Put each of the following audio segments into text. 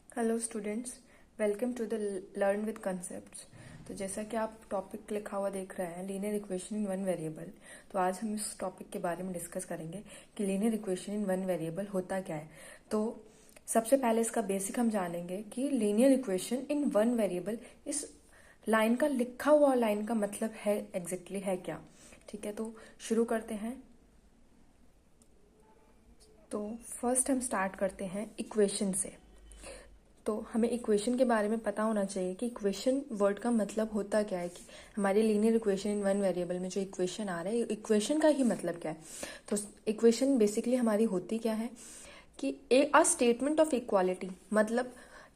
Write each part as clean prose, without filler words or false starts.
Hello students, welcome to the learn with concepts. तो जैसा कि आप टॉपिक लिखा हुआ देख रहे हैं, linear equation in one variable. तो आज हम इस टॉपिक के बारे में डिस्कस करेंगे कि linear equation in one variable होता क्या है। तो सबसे पहले इसका बेसिक हम जानेंगे कि linear equation in one variable, इस लाइन का लिखा हुआ लाइन का मतलब है एग्जैक्टली है क्या। ठीक है, तो शुरू करते हैं। तो फर्स्ट हम स्टार्ट करते हैं इक्वेशन से। तो हमें इक्वेशन के बारे में पता होना चाहिए कि इक्वेशन वर्ड का मतलब होता क्या है, कि हमारे linear equation in one variable में जो इक्वेशन आ रहा है, इक्वेशन का ही मतलब क्या है। तो इक्वेशन बेसिकली हमारी होती क्या है कि अ स्टेटमेंट ऑफ इक्वालिटी, मतलब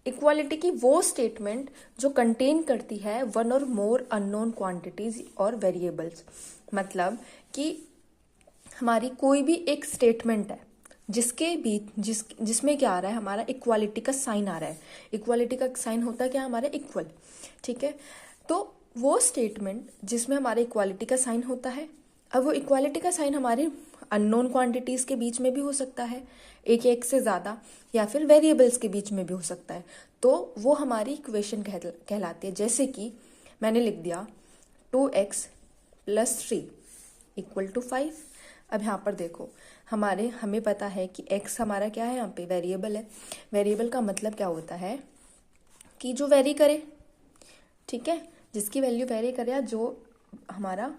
इक्वालिटी की वो स्टेटमेंट जो कंटेन करती है वन और मोर अननोन क्वांटिटीज और वेरिएबल्स। मतलब कि हमारी कोई भी एक स्टेटमेंट है जिसके बीच जिसमें क्या आ रहा है, हमारा इक्वालिटी का साइन आ रहा है। इक्वालिटी का साइन होता क्या है, हमारा इक्वल। ठीक है, तो वो स्टेटमेंट जिसमें हमारा इक्वालिटी का साइन होता है, अब वो इक्वालिटी का साइन हमारे अननोन क्वांटिटीज के बीच में भी हो सकता है, एक से ज्यादा, या फिर वेरिएबल्स के बीच में भी हो सकता है। तो वो हमारी इक्वेशन कहलाती है। जैसे कि मैंने लिख दिया 2x + 3 = 5। अब यहाँ पर देखो, हमें पता है कि x हमारा क्या है, यहाँ पे वेरिएबल है। वेरिएबल का मतलब क्या होता है कि जो वेरी करे, ठीक है, जिसकी वैल्यू वेरी करे या जो हमारा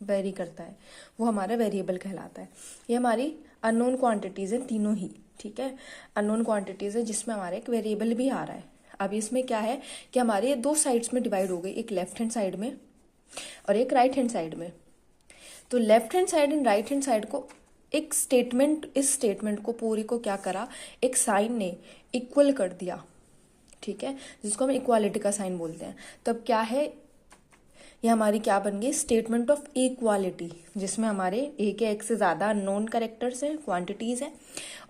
वेरी करता है वो हमारा वेरिएबल कहलाता है। ये हमारी अननोन क्वांटिटीज है तीनों ही। ठीक है, अननोन क्वांटिटीज है जिसमें हमारा एक वेरिएबल भी आ रहा है। अब इसमें क्या है कि हमारे दो साइड्स में डिवाइड हो गई, एक लेफ्ट हैंड साइड में और एक राइट हैंड साइड में। तो left hand side and right hand side को एक स्टेटमेंट, इस स्टेटमेंट को पूरी को क्या करा, एक साइन ने इक्वल कर दिया। ठीक है, जिसको हम इक्वालिटी का साइन बोलते हैं। तब क्या है, ये हमारी क्या बन गई, स्टेटमेंट ऑफ इक्वालिटी, जिसमें हमारे एक या एक से ज्यादा नॉन कैरेक्टर्स हैं, क्वांटिटीज हैं,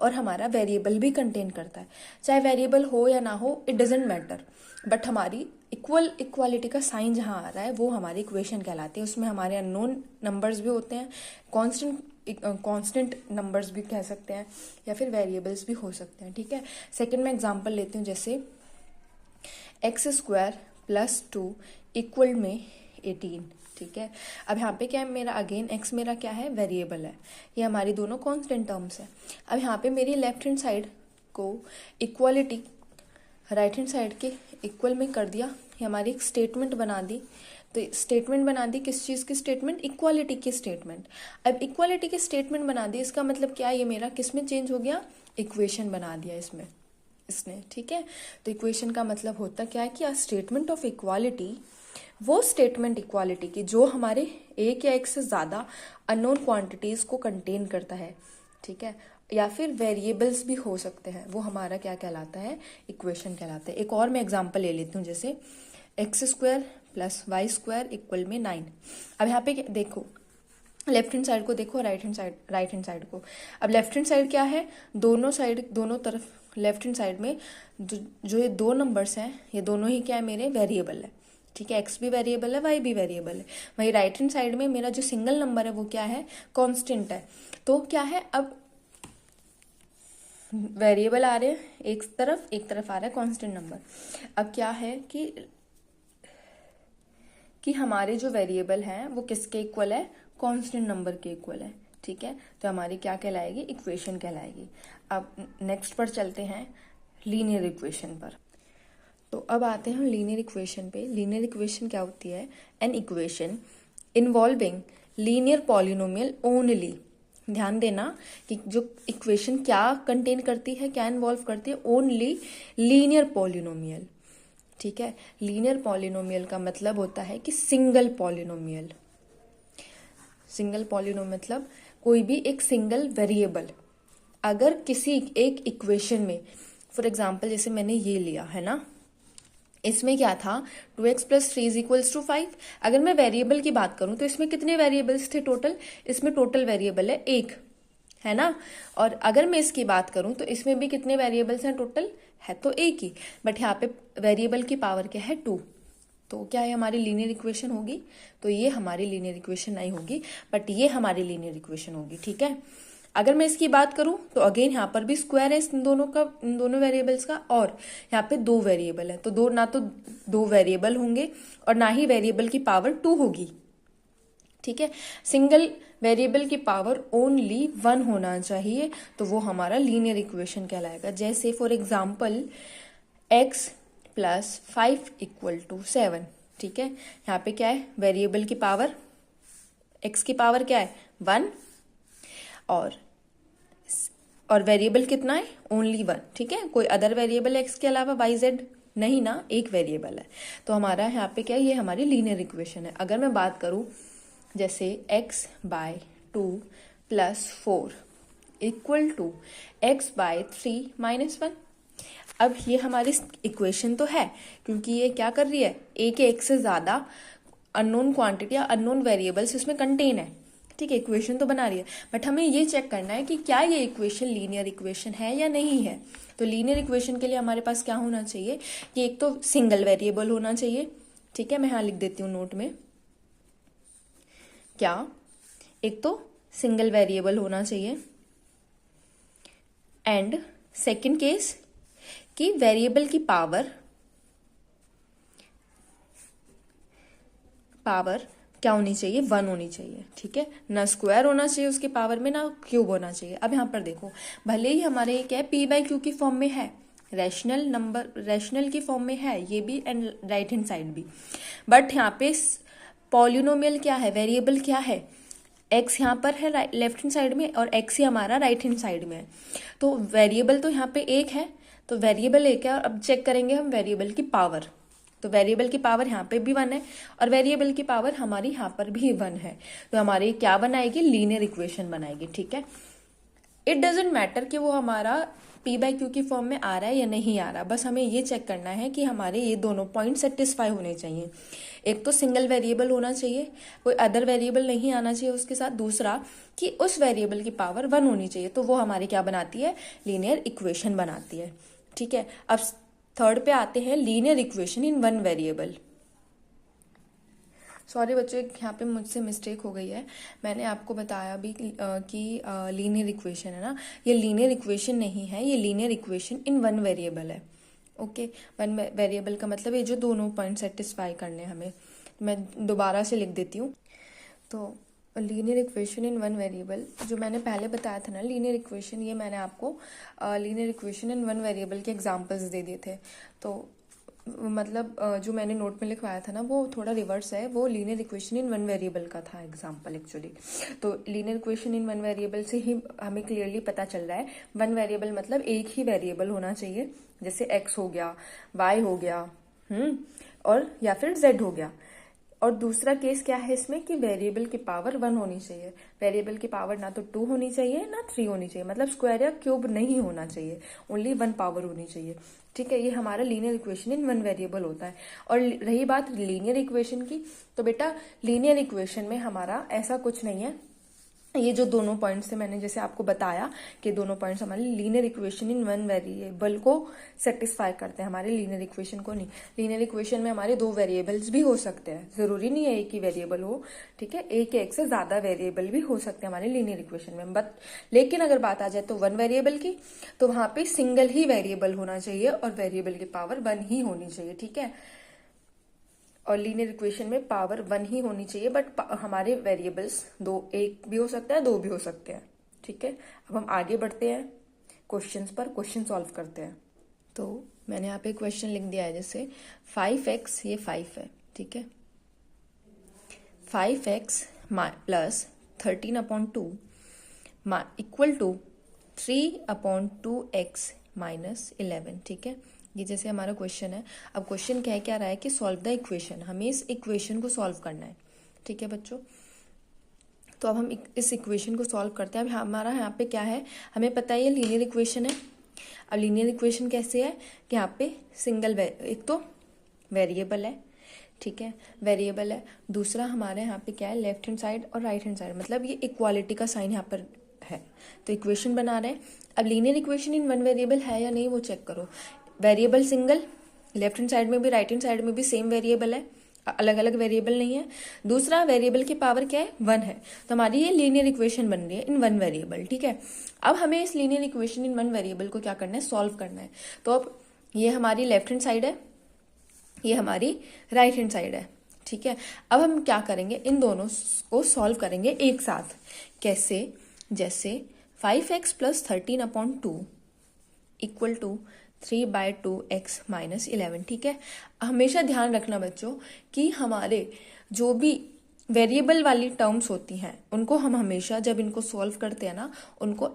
और हमारा वेरिएबल भी कंटेन करता है। चाहे वेरिएबल हो या ना हो, इट डजेंट मैटर, बट हमारी इक्वालिटी का साइन जहाँ आ रहा है वो हमारी इक्वेशन कहलाती है। उसमें हमारे अननोन नंबर्स भी होते हैं, कांस्टेंट नंबर्स भी कह सकते हैं, या फिर वेरिएबल्स भी हो सकते हैं। ठीक है, सेकंड में एग्जांपल लेती हूँ, जैसे x² + 2 = 18। ठीक है, अब यहाँ पे क्या है, मेरा अगेन x मेरा क्या है, वेरिएबल है। ये हमारी दोनों कांस्टेंट टर्म्स है। अब यहाँ पे मेरी लेफ्ट हैंड साइड को इक्वालिटी राइट हैंड साइड के इक्वल में कर दिया, ये हमारी एक स्टेटमेंट बना दी। तो स्टेटमेंट बना दी किस चीज की स्टेटमेंट, इक्वालिटी की स्टेटमेंट। अब इक्वालिटी की स्टेटमेंट बना दी, इसका मतलब क्या है, ये मेरा किस में चेंज हो गया, इक्वेशन बना दिया इसने। ठीक है, तो इक्वेशन का मतलब होता क्या है कि आ स्टेटमेंट ऑफ इक्वालिटी, वो स्टेटमेंट इक्वालिटी की जो हमारे एक या एक से ज्यादा अननोन क्वांटिटीज को कंटेन करता है। ठीक है, या फिर वेरिएबल्स भी हो सकते हैं, वो हमारा क्या कहलाता है, इक्वेशन कहलाता है। एक और मैं एग्जांपल ले लेती हूँ, जैसे x² + y² = 9। अब यहाँ पे देखो, लेफ्ट हैंड साइड को देखो, राइट हैंड साइड को। अब लेफ्ट हैंड साइड क्या है, दोनों तरफ लेफ्ट हैंड साइड में जो ये दो नंबर्स हैं, ये दोनों ही क्या है, मेरे वेरिएबल है। ठीक है, x भी वेरिएबल है, y भी वेरिएबल है। वही राइट हैंड साइड में मेरा जो सिंगल नंबर है वो क्या है, कांस्टेंट है। तो क्या है, अब वेरिएबल आ रहे हैं एक तरफ आ रहा है कांस्टेंट नंबर। अब क्या है कि हमारे जो वेरिएबल हैं वो किसके इक्वल है, कांस्टेंट नंबर के इक्वल है। ठीक है, तो हमारी क्या कहलाएगी, इक्वेशन कहलाएगी। अब नेक्स्ट पर चलते हैं, लीनियर इक्वेशन पर। तो अब आते हैं लीनियर इक्वेशन पे। लीनियर इक्वेशन क्या होती है, an equation involving linear polynomial only. ध्यान देना कि जो इक्वेशन क्या कंटेन करती है, क्या इन्वॉल्व करती है, ओनली लीनियर पॉलिनोमियल। ठीक है, लीनियर पॉलिनोमियल का मतलब होता है कि सिंगल पॉलिनोमियल। सिंगल पॉलिनोमियल मतलब कोई भी एक सिंगल वेरिएबल अगर किसी एक इक्वेशन में, फॉर एग्जांपल जैसे मैंने ये लिया है ना, इसमें क्या था, 2x + 3 = 5। अगर मैं वेरिएबल की बात करूं तो इसमें कितने वेरिएबल्स थे टोटल, इसमें टोटल वेरिएबल है एक, है ना। और अगर मैं इसकी बात करूं तो इसमें भी कितने वेरिएबल्स हैं टोटल, है तो एक ही, बट यहाँ पे वेरिएबल की पावर क्या है, 2। तो क्या है, हमारी लीनियर इक्वेशन होगी। तो ये हमारी लीनियर इक्वेशन नहीं होगी, बट ये हमारी लीनियर इक्वेशन होगी। ठीक है, अगर मैं इसकी बात करूं तो अगेन यहाँ पर भी स्क्वायर है इन दोनों वेरिएबल्स का, और यहाँ पे 2 वेरिएबल है, तो ना तो 2 वेरिएबल होंगे और ना ही वेरिएबल की पावर 2 होगी। ठीक है, सिंगल वेरिएबल की पावर ओनली 1 होना चाहिए, तो वो हमारा लीनियर इक्वेशन कहलाएगा। जैसे for example x plus 5 equal to 7। ठीक है, यहाँ पे क्या है, वेरिएबल की पावर, x की पावर क्या है 1, और वेरिएबल कितना है ओनली 1। ठीक है, कोई अदर वेरिएबल एक्स के अलावा वाई जेड नहीं ना, एक वेरिएबल है, तो हमारा यहाँ पे क्या है, ये हमारी लीनियर इक्वेशन है। अगर मैं बात करूँ जैसे x by 2 plus 4 equal to x by 3 minus 1, अब ये हमारी इक्वेशन तो है, क्योंकि ये क्या कर रही है, एक से ज्यादा अननोन क्वांटिटी या अननोन वेरिएबल्स इसमें कंटेन है। ठीक है, इक्वेशन तो बना रही है, बट हमें ये चेक करना है कि क्या ये इक्वेशन लीनियर इक्वेशन है या नहीं है। तो लीनियर इक्वेशन के लिए हमारे पास क्या होना चाहिए कि एक तो सिंगल वेरिएबल होना चाहिए। ठीक है, मैं यहाँ लिख देती हूँ नोट में, क्या एक तो सिंगल वेरिएबल होना चाहिए, एंड सेकंड केस कि वेरिएबल की पावर क्या होनी चाहिए, 1 होनी चाहिए। ठीक है, ना स्क्वायर होना चाहिए उसके पावर में, ना क्यूब होना चाहिए। अब यहाँ पर देखो, भले ही हमारे क्या है, पी बाई क्यू की फॉर्म में है, रैशनल की फॉर्म में है ये भी, एंड राइट हैंड साइड भी, बट यहाँ पे पॉलिनोमियल क्या है, वेरिएबल क्या है, एक्स यहाँ पर है लेफ्ट हैंड साइड में और एक्स ही हमारा राइट हैंड साइड में है, तो वेरिएबल तो यहाँ पे एक है, तो वेरिएबल एक है। अब चेक करेंगे हम वेरिएबल की पावर, तो वेरिएबल की पावर यहाँ पे भी 1 है और वेरिएबल की पावर हमारी यहाँ पर भी 1 है, तो हमारी क्या बनाएगी, लीनियर इक्वेशन बनाएगी। ठीक है, इट डजेंट मैटर कि वो हमारा पी बाई क्यू की फॉर्म में आ रहा है या नहीं आ रहा, बस हमें ये चेक करना है कि हमारे ये दोनों पॉइंट सेटिस्फाई होने चाहिए। एक तो सिंगल वेरिएबल होना चाहिए, कोई अदर वेरिएबल नहीं आना चाहिए उसके साथ, दूसरा कि उस वेरिएबल की पावर 1 होनी चाहिए, तो वो हमारी क्या बनाती है, लीनियर इक्वेशन बनाती है। ठीक है, अब थर्ड पे आते हैं, लीनियर इक्वेशन इन 1 वेरिएबल। सॉरी बच्चों, यहाँ पे मुझसे मिस्टेक हो गई है, मैंने आपको बताया भी कि लीनियर इक्वेशन है ना, ये लीनियर इक्वेशन नहीं है, ये लीनियर इक्वेशन इन 1 वेरिएबल है। ओके, 1 वेरिएबल का मतलब ये जो दोनों पॉइंट सेटिस्फाई करने हैं हमें, मैं दोबारा से लिख देती हूँ। तो लीनियर इक्वेशन इन 1 वेरिएबल, जो मैंने पहले बताया था ना लीनियर इक्वेशन, ये मैंने आपको लीनियर इक्वेशन इन 1 वेरिएबल के एग्जांपल्स दे दिए थे। तो मतलब जो मैंने नोट में लिखवाया था ना वो थोड़ा रिवर्स है, वो लीनियर इक्वेशन इन 1 वेरिएबल का था एग्जांपल एक्चुअली। तो लीनियर इक्वेशन इन 1 वेरिएबल से ही हमें क्लियरली पता चल रहा है, 1 वेरिएबल मतलब एक ही वेरिएबल होना चाहिए, जैसे x हो गया, y हो गया, और या फिर z हो गया। और दूसरा केस क्या है इसमें कि वेरिएबल की पावर 1 होनी चाहिए, वेरिएबल की पावर ना तो 2 होनी चाहिए ना 3 होनी चाहिए, मतलब स्क्वायर या क्यूब नहीं होना चाहिए, ओनली 1 पावर होनी चाहिए। ठीक है, ये हमारा लीनियर इक्वेशन इन 1 वेरिएबल होता है। और रही बात लीनियर इक्वेशन की, तो बेटा लीनियर इक्वेशन में हमारा ऐसा कुछ नहीं है, ये जो दोनों पॉइंट्स थे मैंने जैसे आपको बताया कि दोनों पॉइंट्स हमारे लीनियर इक्वेशन इन 1 वेरिएबल को सेटिस्फाई करते हैं, हमारे लीनियर इक्वेशन को नहीं। लीनियर इक्वेशन में हमारे 2 वेरिएबल्स भी हो सकते हैं, जरूरी नहीं है एक ही वेरिएबल हो। ठीक है, एक से ज्यादा वेरिएबल भी हो सकते हैं हमारे लीनियर इक्वेशन में, बट लेकिन अगर बात आ जाए तो 1 वेरिएबल की, तो वहां पे सिंगल ही वेरिएबल होना चाहिए और वेरिएबल की पावर 1 ही होनी चाहिए। ठीक है, और लीनियर इक्वेशन में पावर 1 ही होनी चाहिए, बट हमारे वेरिएबल्स एक भी हो सकता है, 2 भी हो सकते हैं। ठीक है, अब हम आगे बढ़ते हैं क्वेश्चंस पर, क्वेश्चन सॉल्व करते हैं। तो मैंने यहाँ पे क्वेश्चन लिख दिया है, जैसे 5x, ये 5 है। ठीक है, 5x plus 13/2 equal to 3/2x minus 11। ठीक है, ये जैसे हमारा क्वेश्चन है। अब क्वेश्चन क्या रहा है कि सॉल्व द इक्वेशन, हमें इस इक्वेशन को सॉल्व करना है। ठीक है बच्चों, तो अब हम इस इक्वेशन को सॉल्व करते हैं। अब हमारा यहाँ पे क्या है, हमें पता है ये लीनियर इक्वेशन है। अब लीनियर इक्वेशन कैसे है कि यहाँ पे सिंगल एक तो वेरिएबल है, ठीक है, वेरिएबल है, दूसरा हमारे यहाँ पे क्या है, लेफ्ट हैंड साइड और राइट हैंड साइड, मतलब ये इक्वालिटी का साइन यहाँ पर है, तो इक्वेशन बना रहे हैं। अब लीनियर इक्वेशन इन 1 वेरिएबल है या नहीं वो चेक करो। Variable single, left hand side में भी राइट हैंड साइड में भी सेम वेरिएबल है। अलग अलग वेरिएबल नहीं है। दूसरा, वेरिएबल की पावर क्या है, 1 है। तो हमारी ये लीनियर इक्वेशन बन रही है इन 1 वेरिएबल, ठीक है। अब हमें इस लीनियर इक्वेशन इन 1 वेरिएबल को क्या करना है, सॉल्व करना है। तो अब ये हमारी लेफ्ट हैंड साइड है, ये हमारी राइट हैंड साइड है, ठीक है। अब हम क्या करेंगे, इन दोनों को सॉल्व करेंगे एक साथ। कैसे, जैसे 5x + 13/2 इक्वल टू 3/2x - 11, ठीक है। हमेशा ध्यान रखना बच्चों कि हमारे जो भी वेरिएबल वाली टर्म्स होती हैं उनको हम हमेशा जब इनको सॉल्व करते हैं ना, उनको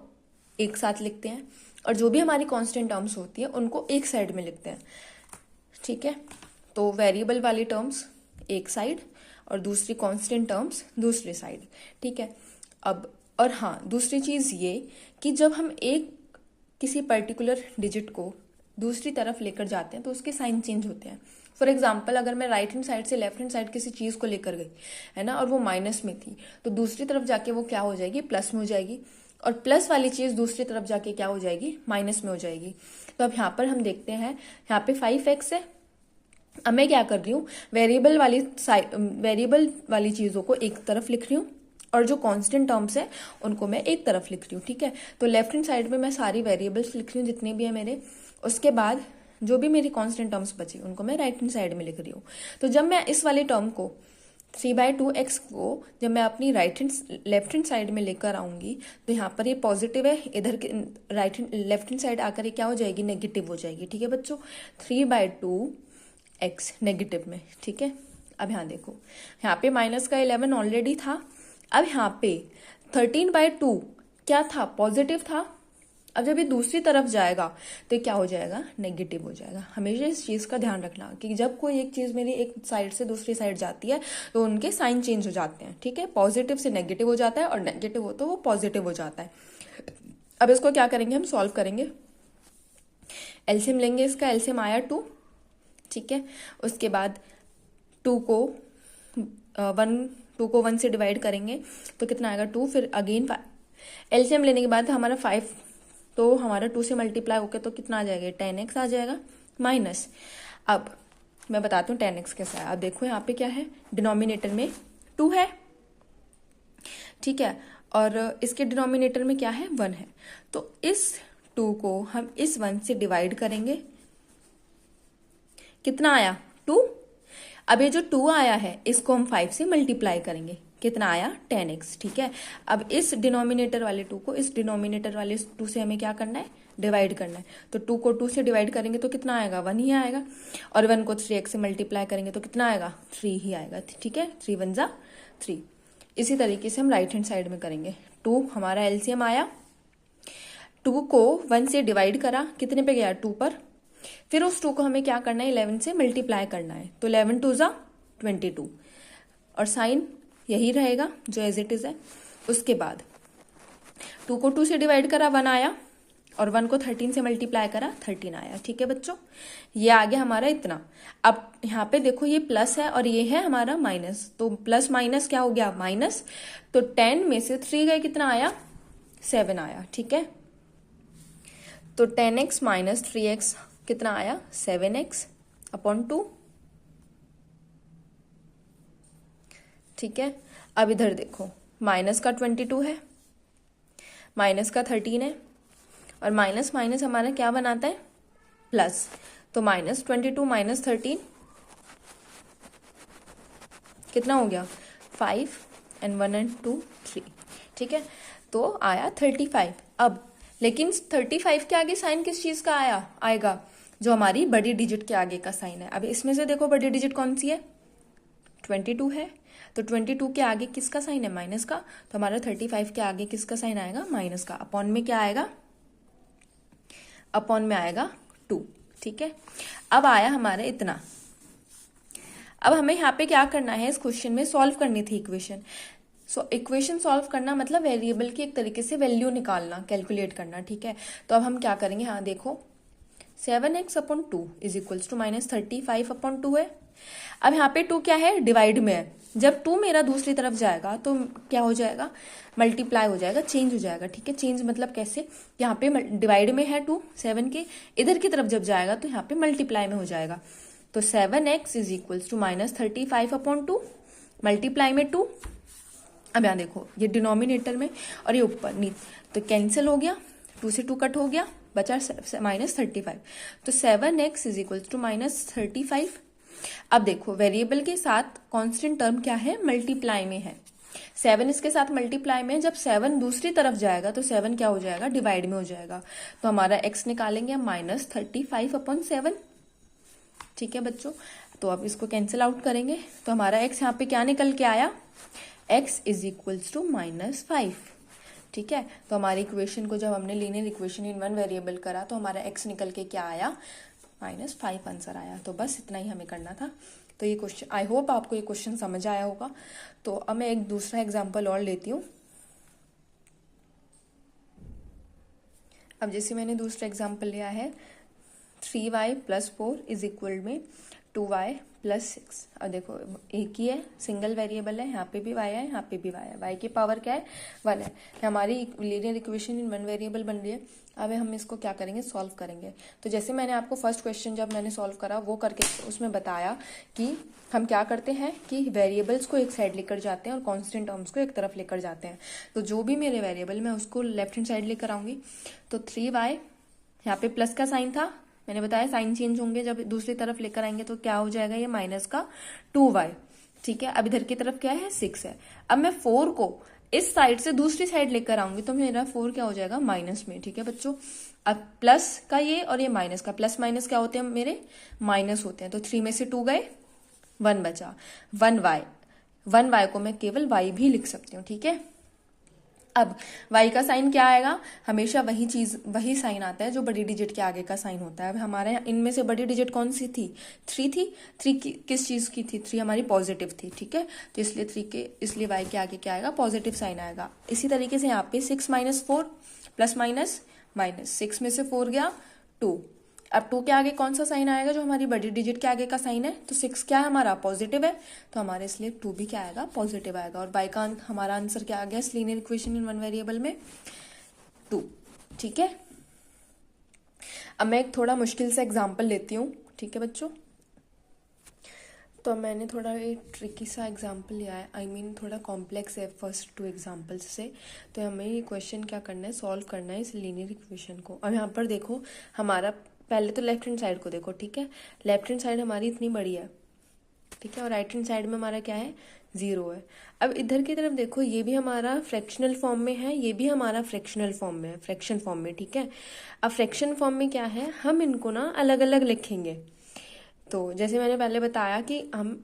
एक साथ लिखते हैं, और जो भी हमारी कांस्टेंट टर्म्स होती है उनको एक साइड में लिखते हैं, ठीक है। तो वेरिएबल वाली टर्म्स एक साइड और दूसरी कांस्टेंट टर्म्स दूसरी साइड, ठीक है। अब और हाँ, दूसरी चीज ये कि जब हम एक किसी पर्टिकुलर डिजिट को दूसरी तरफ लेकर जाते हैं तो उसके साइन चेंज होते हैं। फॉर एग्जाम्पल, अगर मैं राइट हैंड साइड से लेफ्ट हैंड साइड किसी चीज को लेकर गई है ना, और वो माइनस में थी, तो दूसरी तरफ जाके वो क्या हो जाएगी, प्लस में हो जाएगी, और प्लस वाली चीज दूसरी तरफ जाके क्या हो जाएगी, माइनस में हो जाएगी। तो अब यहाँ पर हम देखते हैं, यहाँ पे 5x है। अब मैं क्या कर रही हूँ, वेरिएबल वाली चीजों को एक तरफ लिख रही हूँ और जो कांस्टेंट टर्म्स है उनको मैं एक तरफ लिख रही हूँ, ठीक है। तो लेफ्ट हैंड साइड में मैं सारी वेरिएबल्स लिख रही हूँ जितने भी है मेरे। उसके बाद जो भी मेरी कांस्टेंट टर्म्स बची उनको मैं राइट हैंड साइड में लिख रही हूँ। तो जब मैं इस वाले टर्म को 3/2x को जब मैं अपनी लेफ्ट हैंड साइड में लेकर आऊंगी तो यहाँ पर ये पॉजिटिव है, इधर लेफ्ट हैंड साइड आकर ये क्या हो जाएगी, नेगेटिव हो जाएगी, ठीक है बच्चों। 3/2x नेगेटिव में, ठीक है। अब यहाँ देखो, यहाँ पे माइनस का 11 ऑलरेडी था। अब यहाँ पे 13/2 क्या था, पॉजिटिव था। अब जब ये दूसरी तरफ जाएगा तो क्या हो जाएगा, नेगेटिव हो जाएगा। हमेशा इस चीज का ध्यान रखना कि जब कोई एक चीज मेरी एक साइड से दूसरी साइड जाती है तो उनके साइन चेंज हो जाते हैं, ठीक है। पॉजिटिव से नेगेटिव हो जाता है और नेगेटिव हो तो वो पॉजिटिव हो जाता है। अब इसको क्या करेंगे, हम सॉल्व करेंगे। एलसीएम लेंगे, इसका एलसीएम आया 2, ठीक है। उसके बाद 2 को 1 से डिवाइड करेंगे तो कितना आएगा, 2। फिर अगेन एलसीएम लेने के बाद हमारा 5, तो हमारा 2 से मल्टीप्लाई होकर तो कितना आ जाएगा, 10x आ जाएगा माइनस। अब मैं बताती हूँ 10x कैसा है। अब देखो यहाँ पे क्या है, डिनोमिनेटर में 2 है, ठीक है, और इसके डिनोमिनेटर में क्या है, 1 है। तो इस 2 को हम इस 1 से डिवाइड करेंगे, कितना आया, 2। अब ये जो 2 आया है इसको हम 5 से मल्टीप्लाई करेंगे, कितना आया, 10x, ठीक है। अब इस डिनोमिनेटर वाले 2 को इस डिनोमिनेटर वाले 2 से हमें क्या करना है, डिवाइड करना है। तो 2 को 2 से डिवाइड करेंगे तो कितना आएगा, 1 ही आएगा, और 1 को 3x से मल्टीप्लाई करेंगे तो कितना आएगा, 3 ही आएगा, ठीक है। 3 1 जा 3। इसी तरीके से हम राइट हैंड साइड में करेंगे। 2 हमारा एलसीएम आया, 2 को 1 से डिवाइड करा, कितने पे गया, 2 पर। फिर उस 2 को हमें क्या करना है, 11 से मल्टीप्लाई करना है। तो 11 2 जा 22, और साइन यही रहेगा जो एज इट इज है। उसके बाद 2 को 2 से डिवाइड करा, 1 आया, और 1 को 13 से मल्टीप्लाई करा, 13 आया, ठीक है बच्चों। ये आ गया हमारा इतना। अब यहाँ पे देखो ये प्लस है और ये है हमारा माइनस, तो प्लस माइनस क्या हो गया, माइनस। तो 10 में से 3 गए, कितना आया, 7 आया, ठीक है। तो 10x - 3x कितना आया, 7x/2, ठीक है। अब इधर देखो, माइनस का 22 है, माइनस का 13 है, और माइनस माइनस हमारा क्या बनाता है, प्लस। तो -22 - 13 कितना हो गया, 5 and 1 and 2 3, ठीक है। तो आया 35। अब लेकिन 35 के आगे साइन किस चीज का आएगा, जो हमारी बड़ी डिजिट के आगे का साइन है। अब इसमें से देखो बड़ी डिजिट कौन सी है, 22 है। तो 22 के आगे किसका साइन है, माइनस का। तो हमारा 35 के आगे किसका साइन आएगा, माइनस का। अपॉन में क्या आएगा, अपॉन में आएगा 2, ठीक है। अब आया हमारा इतना। अब हमें यहाँ पे क्या करना है, इस क्वेश्चन में सॉल्व करनी थी इक्वेशन। इक्वेशन सॉल्व करना मतलब वेरिएबल की एक तरीके से वैल्यू निकालना, कैलकुलेट करना, ठीक है। तो अब हम क्या करेंगे, हाँ देखो 7x/2 इज इक्वल्स टू -35/2 है। अब यहाँ पे 2 क्या है, डिवाइड में है। जब 2 मेरा दूसरी तरफ जाएगा तो क्या हो जाएगा, मल्टीप्लाई हो जाएगा, चेंज हो जाएगा, ठीक है। चेंज मतलब कैसे, यहाँ पे डिवाइड में है 2 7 के, इधर की तरफ जब जाएगा तो यहाँ पे मल्टीप्लाई में हो जाएगा। तो 7x is equals to -35/2 multiply में 2। अब यहाँ देखो ये डिनोमिनेटर में और ये ऊपर नीचे तो कैंसिल हो गया, 2 से 2 कट हो गया, बचा -35। तो 7x इज इक्वल्स टू -35। अब देखो वेरिएबल के साथ कांस्टेंट टर्म क्या है, मल्टीप्लाई में है। 7 इसके साथ मल्टीप्लाई में, जब 7 दूसरी तरफ जाएगा तो 7 क्या हो जाएगा, डिवाइड में हो जाएगा। तो हमारा x निकालेंगे -35/7। ठीक है बच्चों, तो अब इसको कैंसिल आउट करेंगे तो हमारा x यहाँ पे क्या निकल के आया, x इज इक्वल्स टू -5। ठीक है, तो हमारी इक्वेशन को जब हमने linear equation in one variable करा तो हमारा x निकल के क्या आया, -5 आंसर आया। तो बस इतना ही हमें करना था। तो ये क्वेश्चन, आई होप आपको ये क्वेश्चन समझ आया होगा। तो अब मैं एक दूसरा एग्जांपल और लेती हूँ। अब जैसे मैंने दूसरा एग्जांपल लिया है 3y + 4 इज इक्वल में 2y + 6। अब देखो एक ही है, सिंगल वेरिएबल है, यहाँ पे भी y है, यहाँ पे भी y है, y की पावर क्या है, 1 है। हमारी linear equation in one variable बन रही है। अब हम इसको क्या करेंगे, सॉल्व करेंगे। तो जैसे मैंने आपको फर्स्ट क्वेश्चन जब मैंने सॉल्व करा वो करके उसमें बताया कि हम क्या करते हैं कि वेरिएबल्स को एक साइड लेकर जाते हैं और कांस्टेंट टर्म्स को एक तरफ लेकर जाते हैं। तो जो भी मेरे वेरिएबल मैं उसको लेफ्ट हैंड साइड लेकर आऊंगी। तो 3y, यहाँ पे प्लस का साइन था, मैंने बताया साइन चेंज होंगे जब दूसरी तरफ लेकर आएंगे तो क्या हो जाएगा, ये -2y। ठीक है, अब इधर की तरफ क्या है, 6 है। अब मैं 4 को इस साइड से दूसरी साइड लेकर आऊंगी तो मेरा 4 क्या हो जाएगा, माइनस में। ठीक है बच्चों, अब प्लस का ये और ये माइनस का, प्लस माइनस क्या होते हैं, मेरे माइनस होते हैं। तो 3 में से 2 गए, 1 बचा, 1y को मैं केवल y भी लिख सकती हूँ। ठीक है, अब y का साइन क्या आएगा, हमेशा वही साइन आता है जो बड़ी डिजिट के आगे का साइन होता है। अब हमारे यहाँ इनमें से बड़ी डिजिट कौन सी थी, 3 थी। 3 किस चीज की थी, 3 हमारी पॉजिटिव थी। ठीक है, तो इसलिए y के आगे क्या आएगा, पॉजिटिव साइन आएगा। इसी तरीके से यहाँ पे 6 - 4 प्लस माइनस माइनस, 6 में से 4 गया 2। अब 2 के आगे कौन सा साइन आएगा, जो हमारी बड़ी डिजिट के आगे का साइन है। तो 6 क्या है हमारा, पॉजिटिव है, तो हमारे इसलिए 2 भी क्या आएगा, पॉजिटिव आएगा। और बाई का हमारा आंसर क्या आ गया इस linear equation in one variable में, 2। ठीक है, अब मैं एक थोड़ा मुश्किल सा एग्जाम्पल लेती हूँ। ठीक है बच्चों, तो मैंने थोड़ा एक ट्रिकी सा एग्जाम्पल लिया है, थोड़ा कॉम्प्लेक्स है फर्स्ट 2 एग्जाम्पल्स से। तो हमें ये क्वेश्चन क्या करना है, सॉल्व करना है इस लीनियर इक्वेशन को। अब यहाँ पर देखो हमारा, पहले तो लेफ्ट हैंड साइड को देखो। ठीक है, लेफ्ट हैंड साइड हमारी इतनी बड़ी है। ठीक है, और राइट हैंड साइड में हमारा क्या है, 0 है। अब इधर की तरफ देखो, ये भी हमारा फ्रैक्शनल फॉर्म में है, ये भी हमारा फ्रैक्शनल फॉर्म में है, फ्रैक्शन फॉर्म में। ठीक है, अब फ्रैक्शन फॉर्म में क्या है, हम इनको ना अलग अलग लिखेंगे। तो जैसे मैंने पहले बताया कि हम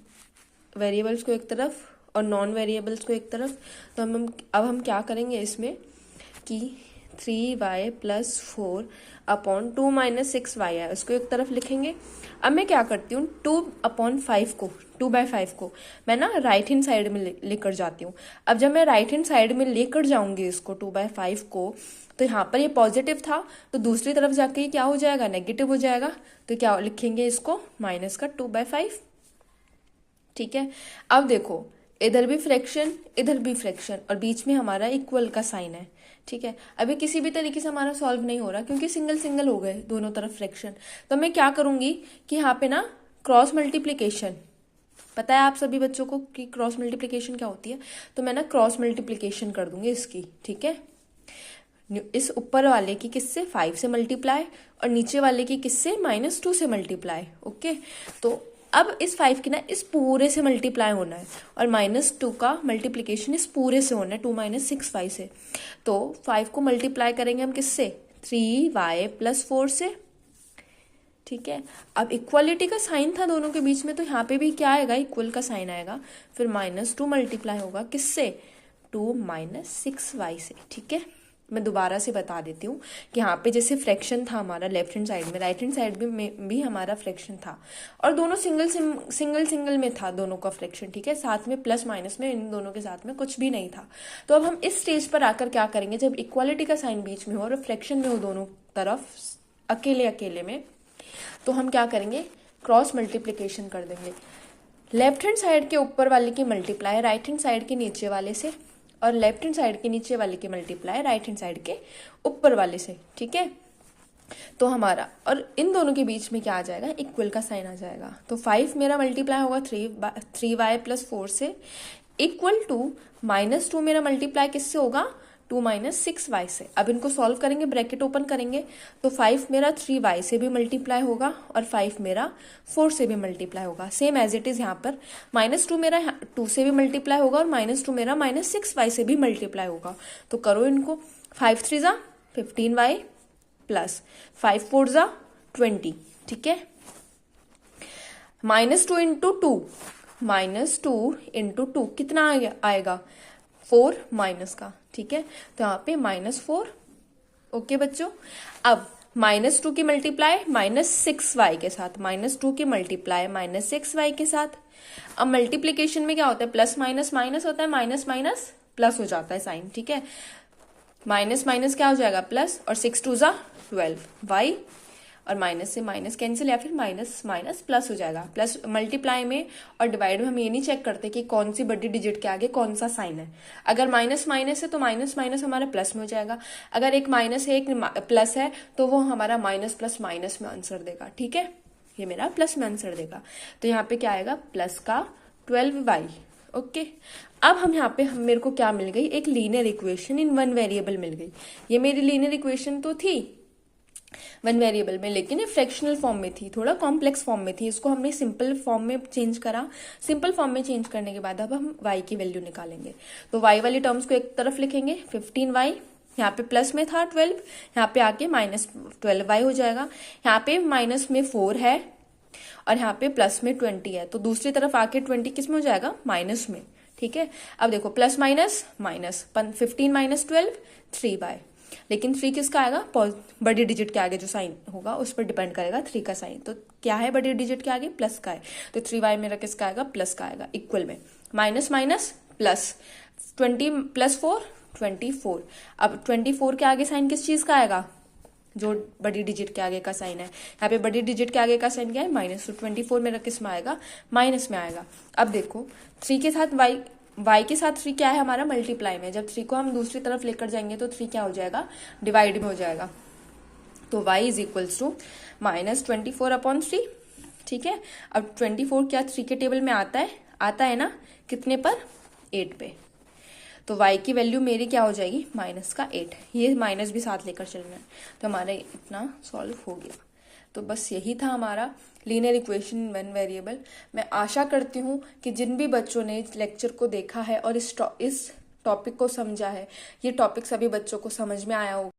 वेरिएबल्स को एक तरफ और नॉन वेरिएबल्स को एक तरफ, तो अब हम क्या करेंगे इसमें कि 3y + 4 अपॉन 2 - 6y है, उसको एक तरफ लिखेंगे। अब मैं क्या करती हूँ, 2/5 को, 2/5 को मैं ना राइट हैंड साइड में लेकर जाती हूँ। अब जब मैं राइट हैंड साइड में लेकर जाऊंगी इसको 2/5 को, तो यहाँ पर ये पॉजिटिव था, तो दूसरी तरफ जाके ये क्या हो जाएगा, नेगेटिव हो जाएगा। तो क्या लिखेंगे इसको, माइनस का 2/5। ठीक है, अब देखो इधर भी फ्रैक्शन, इधर भी फ्रैक्शन, और बीच में हमारा इक्वल का साइन है। ठीक है, अभी किसी भी तरीके से हमारा सॉल्व नहीं हो रहा क्योंकि सिंगल सिंगल हो गए दोनों तरफ फ्रैक्शन। तो मैं क्या करूंगी कि यहाँ पे ना क्रॉस मल्टीप्लीकेशन, पता है आप सभी बच्चों को कि क्रॉस मल्टीप्लीकेशन क्या होती है, तो मैं ना क्रॉस मल्टीप्लीकेशन कर दूंगी इसकी। ठीक है, इस ऊपर वाले की किससे, 5 से मल्टीप्लाई, और नीचे वाले की किससे, -2 से मल्टीप्लाई। ओके, तो अब इस 5 की ना इस पूरे से मल्टीप्लाई होना है, और -2 का मल्टीप्लीकेशन इस पूरे से होना है, 2 - 6y से। तो 5 को मल्टीप्लाई करेंगे हम किससे, 3y + 4 से। ठीक है, अब इक्वालिटी का साइन था दोनों के बीच में, तो यहाँ पे भी क्या आएगा, इक्वल का साइन आएगा। फिर -2 मल्टीप्लाई होगा किससे, 2 - 6y से। ठीक है, मैं दोबारा से बता देती हूँ कि यहाँ पे जैसे फ्रैक्शन था हमारा लेफ्ट हैंड साइड में, राइट हैंड साइड में भी हमारा फ्रैक्शन था, और दोनों सिंगल में था दोनों का फ्रैक्शन। ठीक है, साथ में प्लस माइनस में, इन दोनों के साथ में कुछ भी नहीं था। तो अब हम इस स्टेज पर आकर क्या करेंगे, जब इक्वालिटी का साइन बीच में हो और फ्रैक्शन में हो दोनों तरफ अकेले अकेले में, तो हम क्या करेंगे, क्रॉस मल्टीप्लीकेशन कर देंगे। लेफ्ट हैंड साइड के ऊपर वाले की मल्टीप्लाई राइट हैंड साइड के नीचे वाले से, और लेफ्ट हैंड साइड के नीचे वाले की मल्टीप्लाई राइट हैंड साइड के ऊपर वाले से। ठीक है, तो हमारा और इन दोनों के बीच में क्या आ जाएगा, इक्वल का साइन आ जाएगा। तो 5 मेरा मल्टीप्लाई होगा 3y प्लस 4 से, इक्वल टू -2 मेरा मल्टीप्लाई किससे होगा, 2 माइनस 6y से। अब इनको सॉल्व करेंगे, ब्रैकेट ओपन करेंगे, तो 5 मेरा 3y से भी मल्टीप्लाई होगा और 5 मेरा 4 से भी मल्टीप्लाई होगा, सेम एज इट इज यहाँ पर। -2 मेरा 2 से भी मल्टीप्लाई होगा और -2 मेरा -6y से भी मल्टीप्लाई होगा। तो करो इनको, 5 3 जा 15y प्लस 5 4 जा 20, ठीक है। -2 इंटू 2, -2 इंटू 2 कितना आएगा 4 माइनस का, ठीक है। तो यहाँ पे -4, ओके बच्चों। अब -2 की मल्टीप्लाई -6y के साथ, -2 की मल्टीप्लाई -6y के साथ। अब मल्टीप्लीकेशन में क्या होता है, प्लस माइनस माइनस होता है, माइनस माइनस प्लस हो जाता है साइन, ठीक है। माइनस माइनस क्या हो जाएगा, प्लस, और 6 2 जा 12, y और माइनस से माइनस कैंसिल, या फिर माइनस माइनस प्लस हो जाएगा। प्लस मल्टीप्लाई में और डिवाइड में हम ये नहीं चेक करते कि कौन सी बड़ी डिजिट के आगे कौन सा साइन है। अगर माइनस माइनस है तो माइनस माइनस हमारा प्लस में हो जाएगा, अगर एक माइनस है एक प्लस है तो वो हमारा माइनस प्लस माइनस में आंसर देगा, ठीक है। ये मेरा प्लस में आंसर देगा। तो यहाँ पे क्या आएगा, प्लस का 12y, ओके। अब हम यहाँ पे मेरे को क्या मिल गई, एक linear equation in one variable मिल गई। ये मेरी लीनियर इक्वेशन तो थी वन वेरिएबल में, लेकिन ये फ्रैक्शनल फॉर्म में थी, थोड़ा कॉम्प्लेक्स फॉर्म में थी। इसको हमने सिंपल फॉर्म में चेंज करा। सिंपल फॉर्म में चेंज करने के बाद अब हम y की वैल्यू निकालेंगे। तो y वाली टर्म्स को एक तरफ लिखेंगे, 15y, यहाँ पे प्लस में था 12, यहाँ पे आके -12y हो जाएगा। यहाँ पे माइनस में 4 है और यहाँ पे प्लस में 20 है, तो दूसरी तरफ आके 20 किस में हो जाएगा, माइनस में, ठीक है। अब देखो plus minus minus, 15 minus 12 3y, लेकिन 3 किसका आएगा, बड़ी डिजिट के आगे जो साइन होगा उस पर डिपेंड करेगा 3 का साइन। तो क्या है बड़ी डिजिट के आगे, प्लस का है, तो 3y मेरा किसका आएगा, प्लस का आएगा। इक्वल में माइनस माइनस प्लस, 20 प्लस 4 24। अब 24 के आगे साइन किस चीज का आएगा, जो बड़ी डिजिट के आगे का साइन है। यहाँ पे बड़ी डिजिट के आगे का साइन क्या है, माइनस, तो 24 मेरा किस में आएगा, माइनस में आएगा। अब देखो 3 के साथ y के साथ 3 क्या है हमारा, मल्टीप्लाई में। जब 3 को हम दूसरी तरफ लेकर जाएंगे तो 3 क्या हो जाएगा, डिवाइड में हो जाएगा। तो y इज इक्वल्स टू -24/3, ठीक है। अब 24 क्या 3 के टेबल में आता है ना, कितने पर, 8 पे। तो y की वैल्यू मेरी क्या हो जाएगी, -8। ये माइनस भी साथ लेकर चलना है, तो हमारा इतना सॉल्व हो गया। तो बस यही था हमारा लीनियर इक्वेशन वन वेरिएबल। मैं आशा करती हूँ कि जिन भी बच्चों ने इस लेक्चर को देखा है और इस टॉपिक को समझा है, ये टॉपिक सभी बच्चों को समझ में आया होगा।